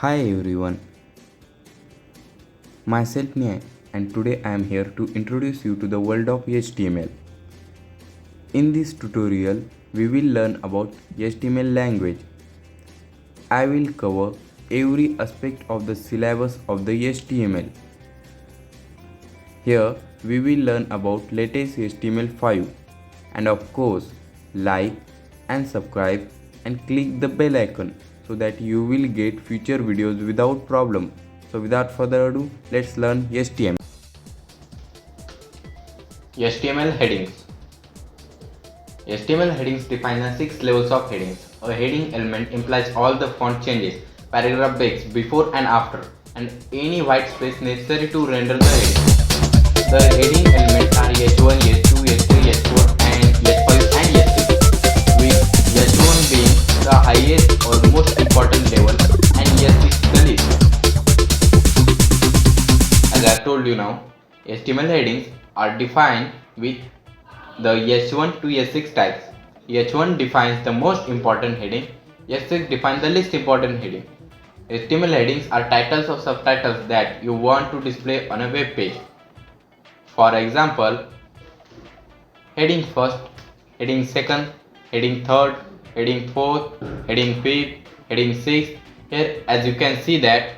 Hi everyone, myself Nyay, and today I am here to introduce you to the world of HTML. In this tutorial, we will learn about HTML language. I will cover every aspect of the syllabus of the HTML. Here, we will learn about latest HTML5 and of course, like and subscribe and click the bell icon so that you will get future videos without problem. So without further ado, let's learn HTML. HTML headings. HTML headings define the 6 levels of headings. A heading element implies all the font changes, paragraph breaks before and after, and any white space necessary to render the heading. The heading elements are H1, H2, H3, H4, and H5 and H6, with H1 being the highest or most important level and H6 the least. As I told you now, HTML headings are defined with the H1 to H6 tags. H1 defines the most important heading, H6 defines the least important heading. HTML headings are titles or subtitles that you want to display on a web page. For example, heading first, heading second, heading third, heading fourth, heading fifth, heading sixth. Here, as you can see that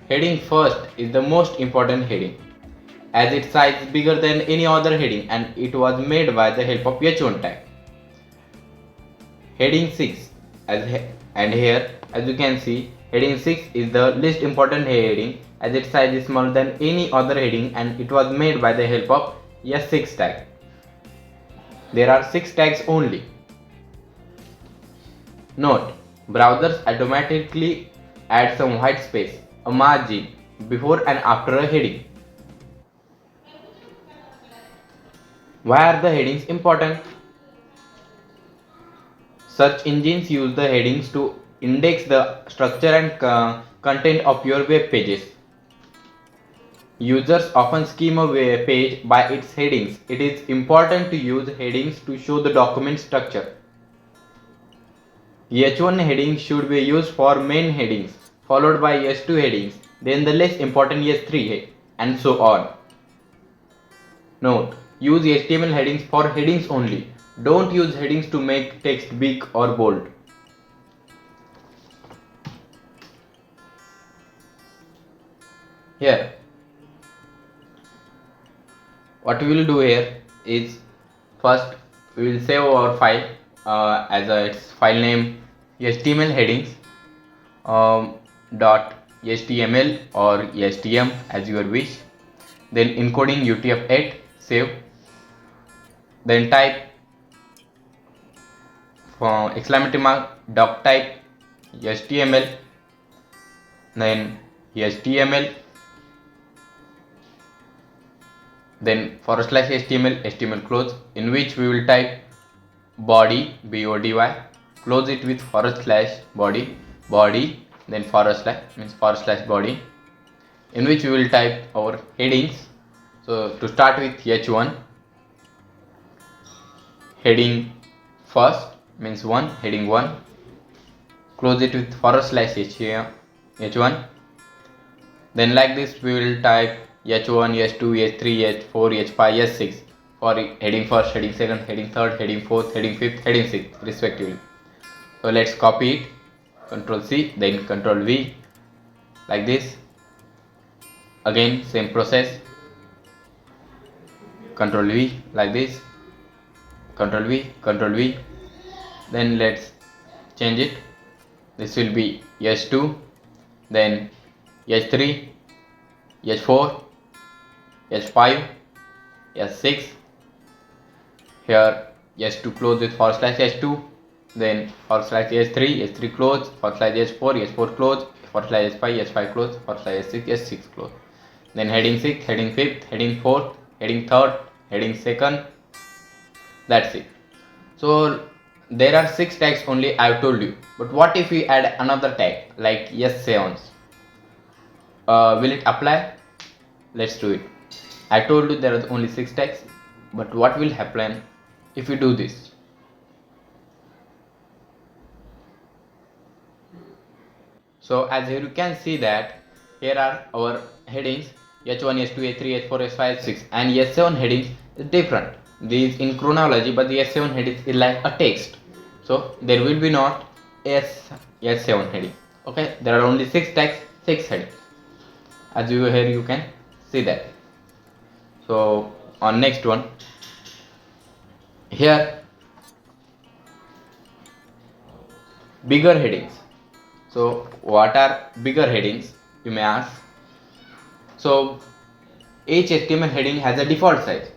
heading first is the most important heading, as its size is bigger than any other heading and it was made by the help of H1 tag. Heading 6 and here as you can see, heading 6 is the least important heading as its size is smaller than any other heading and it was made by the help of S6 tag. There are 6 tags only. Note, browsers automatically add some white space, a margin, before and after a heading. Why are the headings important? Search engines use the headings to index the structure and content of your web pages. Users often skim a web page by its headings. It is important to use headings to show the document structure. H1 heading should be used for main headings, followed by H2 headings, then the less important H3 and so on. Note, use HTML headings for headings only. Don't use headings to make text big or bold. Here, what we will do here is first we will save our file as its file name HTML headings dot HTML or HTM as your wish. Then encoding UTF-8, save. Then type exclamation mark doc type HTML, then HTML, then /HTML close, in which we will type body body, close it with /body, then /body, in which we will type our headings. So to start with H1, heading first means 1, heading 1, close it with /H1. Then like this we will type H1, H2, H3, H4, H5, H6 for heading first, heading second, heading third, heading fourth, heading fifth, heading sixth respectively. So let's copy it, Ctrl C, then Ctrl V, like this. Again same process, Ctrl V, like this, Ctrl V, Ctrl V. Then let's change it. This will be H2, then H3, H4, H5, H6. Here H2 close with /H2, then /H3, H3 close, /H4, H4 close, /H5, H5 close, /H6, H6 close. Then heading 6, heading 5th, heading 4th, heading 3rd, heading 2nd. That's it. So there are 6 tags only I have told you. But what if we add another tag like S7? Will it apply? Let's do it. I told you there are only 6 tags, but what will happen if we do this? So as here you can see that here are our headings H1, H2, H3, H4, H5, H6, and H7 headings is different. These in chronology, but the H7 headings is like a text. So there will be not S7 heading. Okay, there are only 6 tags, 6 headings. As you here you can see that. So on next one, here bigger headings. So what are bigger headings, you may ask? So each HTML heading has a default size.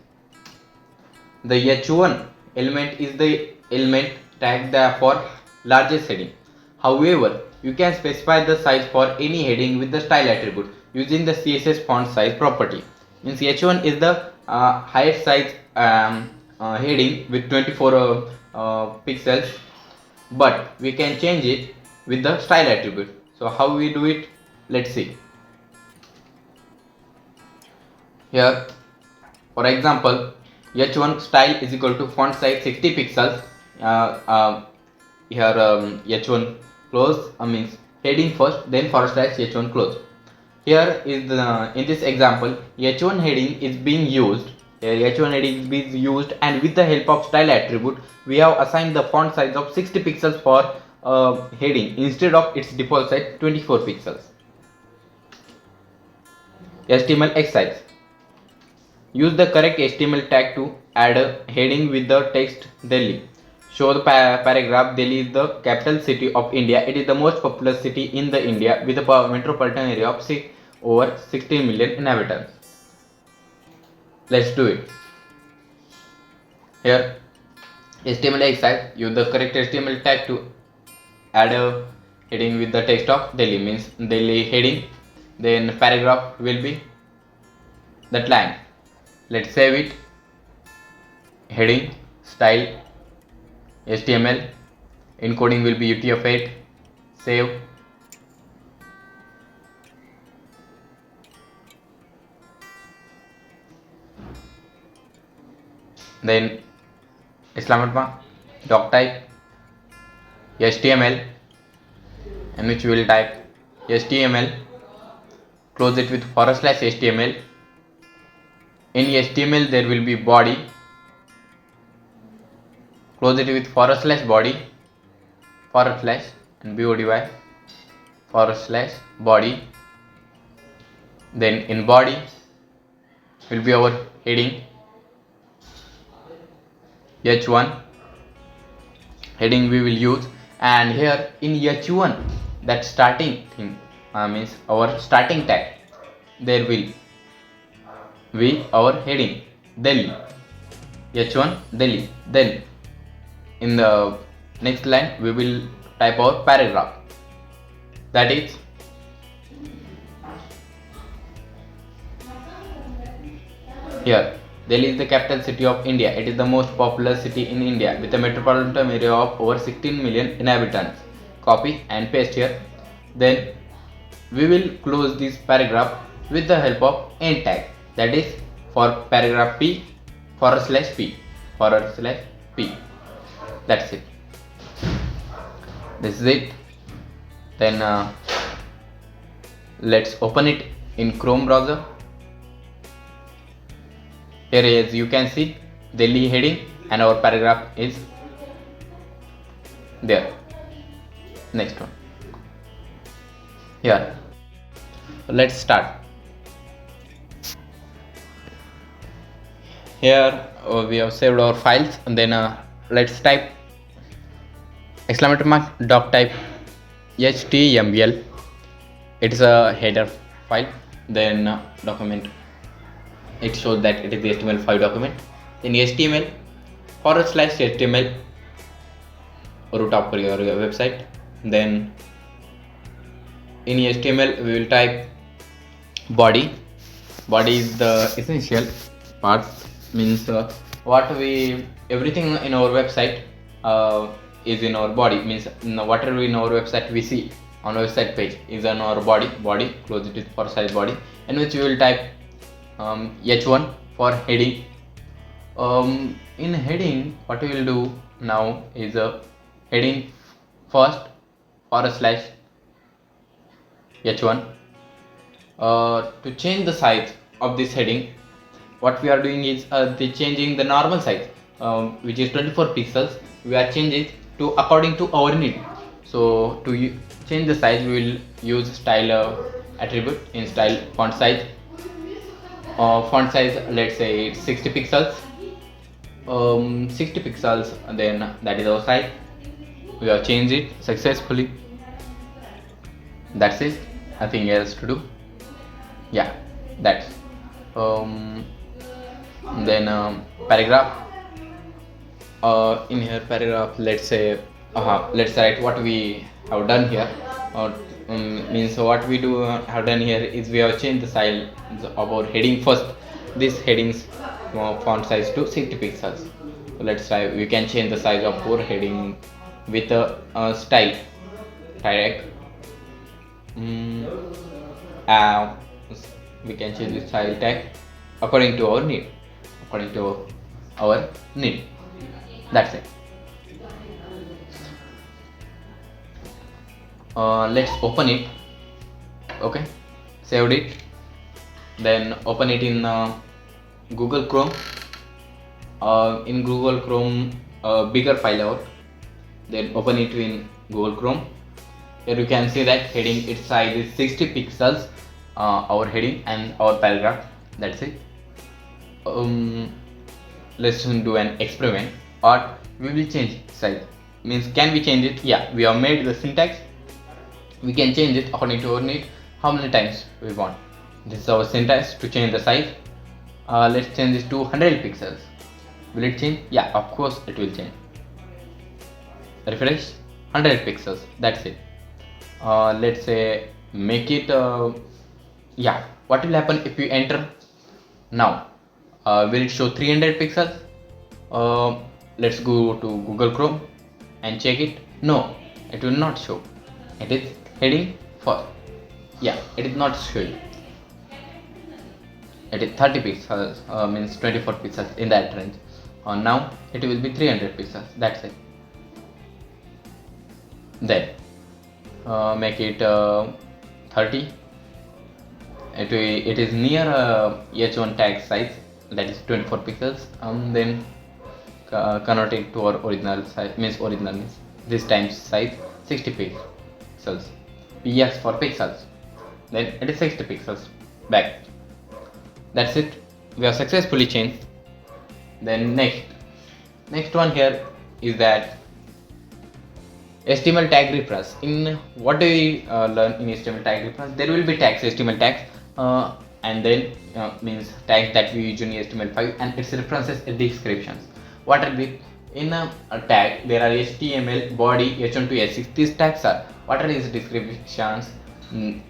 The H1 element is the element tag for largest heading. However, you can specify the size for any heading with the style attribute using the CSS font size property. Means H1 is the highest size heading with 24 pixels, but we can change it with the style attribute. So how we do it? Let's see. Here, for example, H1 style is equal to font size 60 pixels. Here H1 close means heading first, then forward slash H1 close. Here is the in this example H1 heading is being used. Here H1 heading is being used, and with the help of style attribute, we have assigned the font size of 60 pixels for heading instead of its default size 24 pixels. HTML exercise. Use the correct HTML tag to add a heading with the text Delhi. Show the paragraph. Delhi is the capital city of India. It is the most populous city in the India with a metropolitan area of over 16 million inhabitants. Let's do it. Here HTML exercise. Use the correct HTML tag to add a heading with the text of Delhi, means Delhi heading. Then paragraph will be that line. Let's save it. Heading, style, HTML, encoding will be UTF-8. Save. Then doc type HTML, in which we will type HTML. Close it with /HTML. In HTML there will be body. Close it with /body, and body /body. Then in body will be our heading H1 heading we will use, and here in H1 that starting thing means our starting tag, there will be our heading Delhi, H1 Delhi. Then in the next line we will type our paragraph, that is here Delhi is the capital city of India. It is the most populous city in India with a metropolitan area of over 16 million inhabitants. Copy and paste here. Then we will close this paragraph with the help of end tag, that is for paragraph P /P. That's it. This is it. Then let's open it in Chrome browser. Here, as you can see, Delhi heading and our paragraph is there. Next one. Here, let's start. Here we have saved our files, and then let's type doc type HTML. It is a header file. Then document. It shows that it is the HTML5 document. Then HTML /HTML root up for your website. Then in HTML we will type body. Body is the essential part, means everything in our website is in our body, means whatever in our website we see on our website page is on our body. Close it with /body, in which we will type H1 for heading. In heading, what we will do now is a heading first H1. To change the size of this heading, what we are doing is changing the normal size, which is 24 pixels. We are changing to according to our need. So to change the size, we will use style attribute in style font size. Font size, let's say it's 60 pixels. 60 pixels, and then that is our size. We have changed it successfully. That's it, nothing else to do. Yeah, that's then paragraph. In here paragraph, let's write what we have done here, or means what we do have done here is we have changed the style of our heading. First, this headings font size to 60 pixels. So let's try. We can change the size of our heading with a style direct. We can change the style tag according to our need. That's it. Let's open it. Okay, saved it. Then open it in Google Chrome. In Google Chrome, bigger file out. Then open it in Google Chrome. Here you can see that heading, its size is 60 pixels. Our heading and our paragraph. That's it. Let's do an experiment, or we will change size. Means, can we change it? Yeah, we have made the syntax. We can change it according to our need, how many times we want. This is our syntax to change the size. Let's change this to 100 pixels. Will it change? Yeah, of course it will change. Refresh. 100 pixels. That's it. Let's say make it yeah, what will happen if you enter now? Will it show 300 pixels? Let's go to Google Chrome and check it. No, it will not show. It is heading for, yeah, it is not showing. It is 30 pixels, means 24 pixels, in that range. Now it will be 300 pixels. That's it. Then make it 30. It is near H1 tag size, that is 24 pixels. Then convert it to our original size, means this times size 60 pixels. Yes, for pixels. Then it is 60 pixels back. That's it. We have successfully changed. Then next one here is that HTML tag reference. In what do we learn in HTML tag reference? There will be tags, HTML tags, and then means tags that we use in HTML5, and its references and descriptions. What are the in a tag? There are HTML, body, H1 to H6. These tags are, what are its descriptions?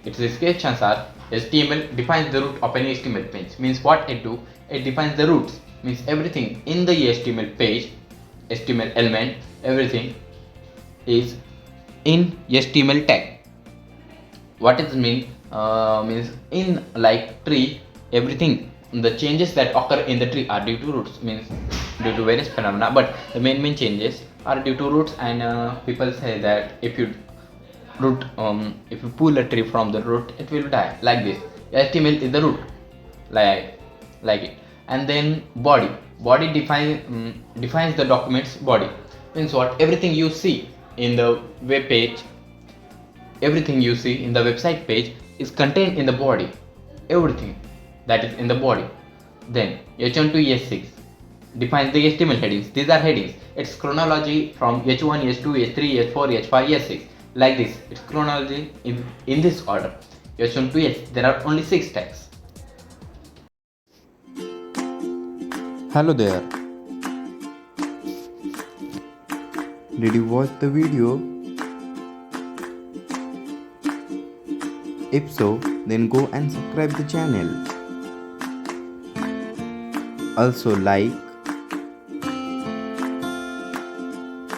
Its descriptions are: HTML defines the root of any HTML page. Means what it do? It defines the roots. Means everything in the HTML page, HTML element, everything is in HTML tag. What does it mean? Means in like tree, everything, the changes that occur in the tree are due to roots, means due to various phenomena, but the main changes are due to roots. And people say that if you pull a tree from the root, it will die. Like this, HTML is the root, like it. And then body defines the document's body. Means what? Everything you see in the web page, everything you see in the website page is contained in the body. Everything that is in the body. Then H1 to H6 defines the HTML headings. These are headings. It's chronology from H1, H2, H3, H4, H5, H6. Like this, it's chronology in this order. H1 to H. There are only 6 tags. Hello there. Did you watch the video? If so, then go and subscribe the channel. Also like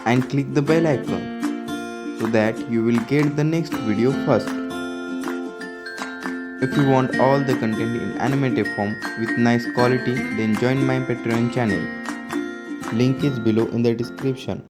and click the bell icon so that you will get the next video first. If you want all the content in animated form with nice quality, then join my Patreon channel. Link is below in the description.